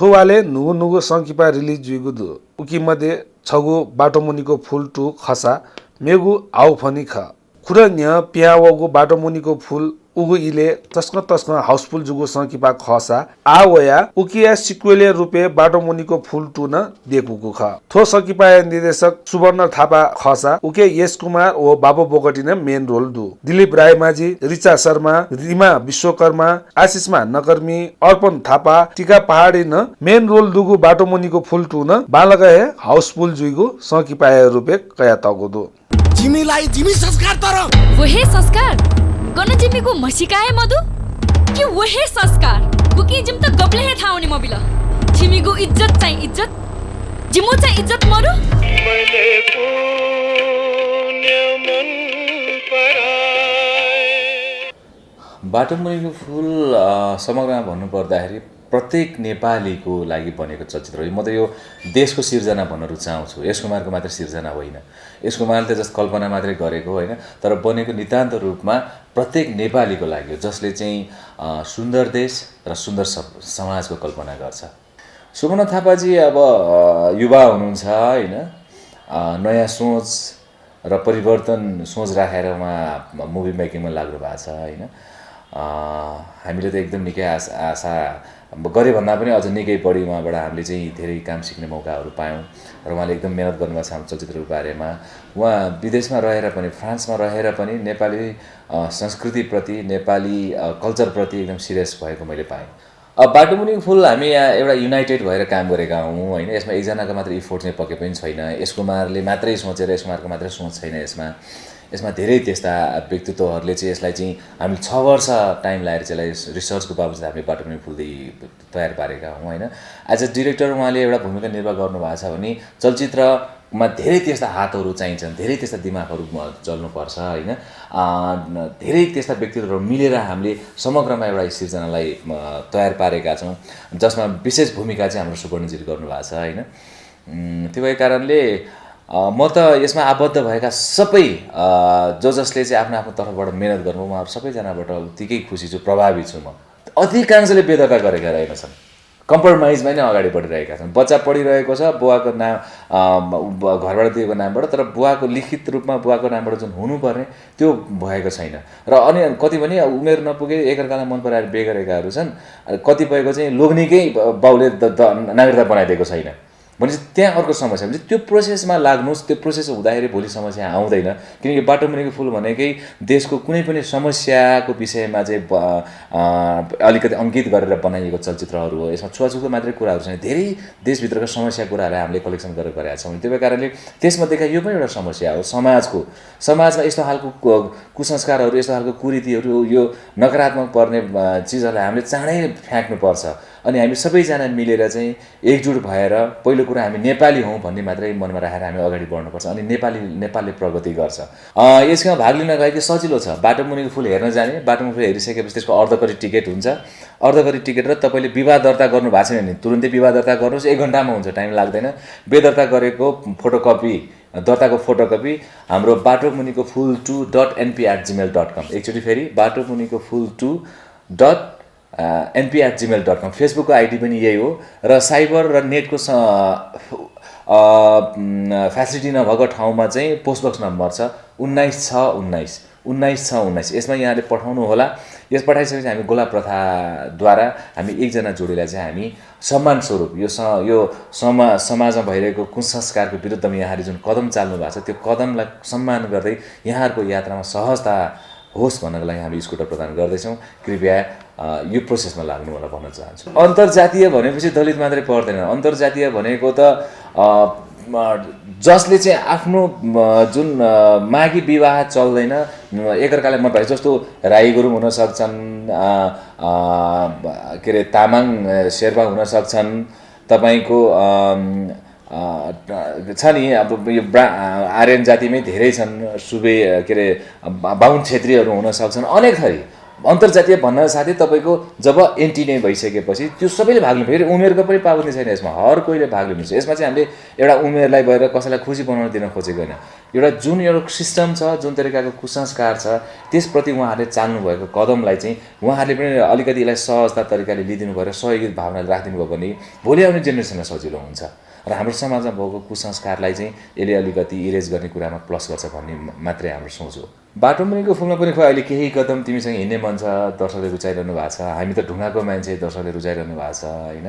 थोवाले नुगु नुगु संकिपा release जुइगु दु उकी मध्ये छगु बाटो मुनिको फुल टु खसा मेगु आउ फनी ख खुरन्य प्यावगु बाटो मुनिको फुल उगु इले तस्क हाउसफुल जुगु संकिपा खसा आवया उकिया सिक्वेलिया रुपे बाटो मुनिको फुल टु न देखुगु ख थो संकिपा निर्देशक सुवर्ण थापा खसा उके यश कुमार ओ बाबु बोगटी न मेन रोल दु दिलीप रायमाझी रिचा शर्मा रिमा विश्वकर्मा आशिषमा नकर्मी अर्पण थापा टिका पहाडी न मेन रोल दुगु बाटो मुनिको फुल टु न बालगए हाउसफुल जुइगु संकिपा रुपे कया तगु दु जिमीलाई जिमी संस्कार तर वहे संस्कार गन जिमीको मसिकाए मधु कि वहे संस्कार कुकी जिम त गप्ले हे थाउने मबिल जिमीको इज्जत चाहिँ इज्जत जिमो चाहिँ इज्जत मरु मैले पुण्य मन पराए। बाटो मुनिको फुल समग्रमा भन्नु पर्दाखेरि प्रत्येक नेपालीको लागि बनेको चलचित्र हो। म त यो देशको सिर्जना भन्न रुचाउँछु, यश कुमारको मात्र सिर्जना होइन। यश कुमारले जस्ट कल्पना मात्रै गरेको होइन, तर बनेको नितान्त रूपमा प्रत्येक नेपालीको लागि हो, जसले चाहिँ सुन्दर देश र सुन्दर समाजको कल्पना गर्छ। सुमन थापाजी अब युवा हुनुहुन्छ होइन, नयाँ सोच र परिवर्तन सोच राखेर उहाँ मुभी मेकिङमा लाग्नु भएको छ होइन। हामीले त एकदम निकै आशा गरे भन्दा पनि अझ निकै बढी उहाँबाट हामीले चाहिँ धेरै काम सिक्ने मौकाहरू पायौँ र उहाँले एकदम मेहनत गर्नुभएको छ हाम्रो चलचित्रको बारेमा। उहाँ विदेशमा रहेर पनि, फ्रान्समा रहेर पनि नेपाली संस्कृतिप्रति, नेपाली कल्चरप्रति एकदम सिरियस भएको मैले पाएँ। अब बाटो मुनिको फुल हामी यहाँ एउटा युनाइटेड भएर काम गरेका हौँ होइन। यसमा एकजनाको मात्र इफोर्ट चाहिँ पके पनि छैन, यश कुमारले मात्रै सोचेर यश कुमारको मात्रै सोच छैन। यसमा धेरै त्यस्ता व्यक्तित्वहरूले चाहिँ यसलाई चाहिँ हामीले 6 वर्ष टाइम लगाएर चाहिँ यसलाई रिसर्चको बावजुद हामीले बाटो मुनिको फुल तयार पारेका हौँ होइन। एज अ डिरेक्टर उहाँले एउटा भूमिका निर्वाह गर्नुभएको छ भने चलचित्रमा धेरै त्यस्ता हातहरू चाहिन्छन्, धेरै त्यस्ता दिमागहरू चल्नुपर्छ होइन। धेरै त्यस्ता व्यक्तित्वहरू मिलेर हामीले समग्रमा एउटा सिर्जनालाई तयार पारेका छौँ, जसमा विशेष भूमिका चाहिँ हाम्रो सुवर्णजीले गर्नुभएको छ होइन। त्यो भएको कारणले म त यसमा आबद्ध भएका सबै जसले चाहिँ आफ्नो आफ्नो तर्फबाट मेहनत गर्नु, उहाँहरू सबैजनाबाट उत्तिकै खुसी छु, प्रभावित छु। म अधिकांशले बेदर्ता गरेका रहेनछन्, कम्प्रोमाइजमा नै अगाडि बढिरहेका छन्। बच्चा पढिरहेको छ बुवाको नाम, घरबाट दिएको नामबाट, तर बुवाको लिखित रूपमा बुवाको नामबाट जुन हुनुपर्ने त्यो भएको छैन। र अनि कति पनि उमेर नपुगे एकअर्कालाई मन पराएर बिहे गरेकाहरू छन्, कतिपयको चाहिँ लोग्नेकै बाउले नागरिकता बनाइदिएको छैन भनेपछि त्यहाँ अर्को समस्या हुन्छ। त्यो प्रोसेसमा लाग्नुहोस्, त्यो प्रोसेस हुँदाखेरि भोलि समस्या आउँदैन। किनकि बाटो मुनिको फुल भनेकै देशको कुनै पनि समस्याको विषयमा चाहिँ अलिकति अङ्कित गरेर बनाइएको चलचित्रहरू हो। यसमा छुवाछुतको मात्रै कुराहरू छैन, धेरै देशभित्रको समस्या कुराहरू हामीले कलेक्सन गरेर गरेका छौँ। त्यो कारणले त्यसमा देखा यो पनि एउटा समस्या हो समाजमा यस्तो खालको कुसंस्कारहरू, यस्तो खालको कुरीतिहरू, यो नकारात्मक पर्ने चिजहरूलाई हामीले चाँडै फ्याँक्नुपर्छ। अनि हामी सबैजना मिलेर चाहिँ एकजुट भएर पहिलो कुरा हामी नेपाली हौँ भन्ने मात्रै मनमा राखेर हामी अगाडि बढ्नुपर्छ, अनि नेपालले प्रगति गर्छ। यसमा भाग लिन गएको सजिलो छ। बाटो मुनिको फुल हेर्न जाने, बाटो मुनिको फुल हेरिसकेपछि त्यसको अर्धकरी टिकट हुन्छ। अर्धकरी टिकट र तपाईँले विवाह दर्ता गर्नु भएको छैन भने तुरुन्तै विवाह दर्ता गर्नुहोस्, 1 घन्टामा हुन्छ, टाइम लाग्दैन। बेदर्ता गरेको फोटोकपी, दर्ताको फोटोकपी हाम्रो बाटो मुनिको फुल 2.np@gmail.com, एकचोटि फेरि बाटो मुनिको फुल 2.np@gmail.com। फेसबुकको आइडी पनि यही हो। र साइबर र नेटको फ्यासिलिटी नभएको ठाउँमा चाहिँ पोस्टबक्स नम्बर छ 19 यसमा यहाँले पठाउनु होला। यस पठाइसकेपछि हामी गोला प्रथाद्वारा हामी एकजना जोडीलाई चाहिँ हामी सम्मान स्वरूप यो समाजमा भइरहेको कुसंस्कारको विरुद्धमा यहाँले जुन कदम चाल्नु भएको छ त्यो कदमलाई सम्मान गर्दै यहाँहरूको यात्रामा सहजता होस् भन्नको लागि हामी स्कुटर प्रदान गर्दैछौँ। कृपया यो प्रोसेसमा लाग्नु होला भन्न चाहन्छु। अन्तर्जातीय भनेपछि दलित मात्रै पर्दैन। अन्तर्जातीय भनेको त जसले चाहिँ आफ्नो जुन मागी विवाह चल्दैन, एकअर्कालाई मन पराए, जस्तो राई गुरुङ हुन सक्छन्, के अरे तामाङ शेर्पा हुन सक्छन्, तपाईँको छ नि अब यो आर्यन जातिमै धेरै छन्, सुबे के अरे बाहुन क्षेत्रीहरू हुन सक्छन्, अनेक थरी अन्तर्जातीय भन्न साथै तपाईँको जब एन्ट्री नै भइसकेपछि त्यो सबैले भाग लिनु फेरि उमेरको पनि पाबन्दी छैन यसमा हर कोहीले भाग लिनु छ यसमा चाहिँ हामीले एउटा उमेरलाई भएर कसैलाई खुसी बनाउन दिन खोजेको होइन एउटा जुन एउटा सिस्टम छ जुन तरिकाको कुसंस्कार छ त्यसप्रति उहाँहरूले चाल्नुभएको कदमलाई चाहिँ उहाँहरूले पनि अलिकति यसलाई सहजता तरिकाले लिइदिनु भयो र सहयोगी भावनाले राखिदिनु भयो भने भोलि आउने जेनेरेसनलाई सजिलो हुन्छ र हाम्रो समाजमा भएको कुसंस्कारलाई चाहिँ यसले अलिकति इरेज गर्ने कुरामा प्लस गर्छ भन्ने मात्रै हाम्रो सोच हो बाटो मुनिको फुलमा पनि खोइ अहिले केही कदम तिमीसँग हिँड्ने मन छ दर्शकले रुचाइरहनु भएको छ हामी त ढुङ्गाको मान्छे दर्शकले रुचाइरहनु भएको छ होइन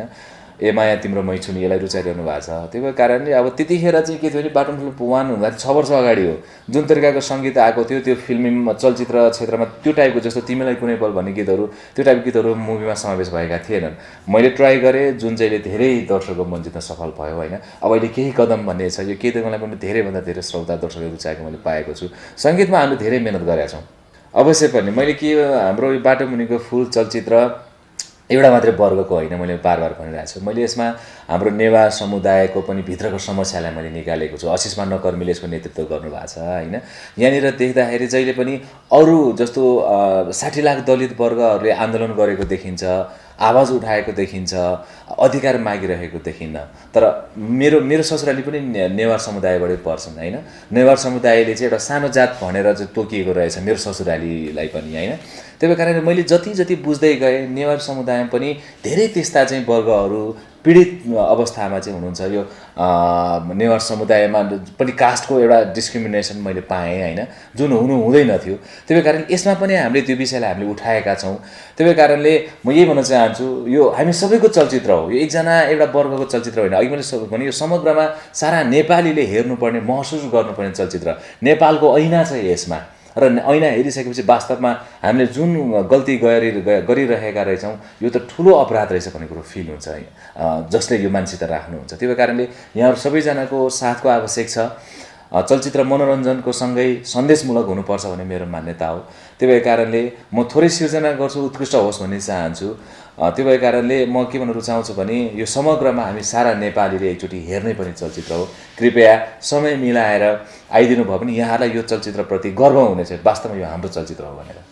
ए माया तिम्रो मै छुनी यसलाई रुचाइरहनु भएको छ त्यही भएर कारणले अब त्यतिखेर चाहिँ के थियो भने बाटो मुनिको पुवान हुँदाखेरि 6 वर्ष अगाडि हो जुन तरिकाको सङ्गीत आएको थियो त्यो फिल्मी चलचित्र क्षेत्रमा त्यो टाइपको जस्तो तिमीलाई कुनै पल भन्ने गीतहरू त्यो टाइपको गीतहरू मुभीमा समावेश भएका थिएनन् मैले ट्राई गरेँ जुन चाहिँले धेरै दर्शकको मन जित्न सफल भयो होइन अब अहिले केही कदम भन्ने छ यो केही मलाई पनि धेरैभन्दा धेरै श्रोता दर्शकले रुचाएको मैले पाएको छु सङ्गीतमा हामीले धेरै मेहनत गरेका छौँ अवश्य पनि मैले के हाम्रो बाटो मुनिको फुल चलचित्र एउटा मात्रै वर्गको होइन मैले बार भनिरहेको छु मैले यसमा हाम्रो नेवार समुदायको पनि भित्रको समस्यालाई मैले निकालेको छु आशिष मान कर्मीले यसको नेतृत्व गर्नुभएको छ होइन यहाँनिर देख्दाखेरि जहिले पनि अरू जस्तो 60 लाख दलित वर्गहरूले आन्दोलन गरेको देखिन्छ आवाज उठाएको देखिन्छ अधिकार मागिरहेको देखिन्न तर मेरो ससुराली पनि नेवार समुदायबाटै पर्छन् होइन नेवार समुदायले चाहिँ एउटा सानो जात भनेर चाहिँ तोकिएको रहेछ मेरो ससुरालीलाई पनि होइन त्यही कारणले मैले जति बुझ्दै गएँ नेवार समुदायमा पनि धेरै त्यस्ता चाहिँ वर्गहरू पीडित अवस्थामा चाहिँ हुनुहुन्छ यो नेवार समुदायमा पनि कास्टको एउटा डिस्क्रिमिनेसन मैले पाएँ होइन जुन हुँदैन थियो त्यही कारण यसमा पनि हामीले त्यो विषयलाई हामीले उठाएका छौँ त्यही कारणले म यही भन्न चाहन्छु यो हामी सबैको चलचित्र हो यो एकजना एउटा वर्गको चलचित्र होइन अघि मैले भने यो समग्रमा सारा नेपालीले हेर्नुपर्ने महसुस गर्नुपर्ने चलचित्र नेपालको ऐना छ यसमा र ऐना हेरिसकेपछि वास्तवमा हामीले जुन गल्ती गरिरहेका रहेछौँ यो त ठुलो अपराध रहेछ भन्ने कुरो फिल हुन्छ जसले यो मानसिकता राख्नुहुन्छ त्यही कारणले यहाँहरू सबैजनाको साथको आवश्यक छ चलचित्र मनोरञ्जनको सँगै सन्देशमूलक हुनुपर्छ भन्ने मेरो मान्यता हो त्यही भएर कारणले म थोरै सिर्जना गर्छु उत्कृष्ट होस् भन्ने चाहन्छु त्यो भएर कारणले म के भन्न रुचाउँछु भने यो समग्रमा हामी सारा नेपालीले एकचोटि हेर्नै पर्ने चलचित्र हो कृपया समय मिलाएर आइदिनु भयो भने यहाँहरूलाई यो चलचित्रप्रति गर्व हुनेछ वास्तवमा यो हाम्रो चलचित्र हो भनेर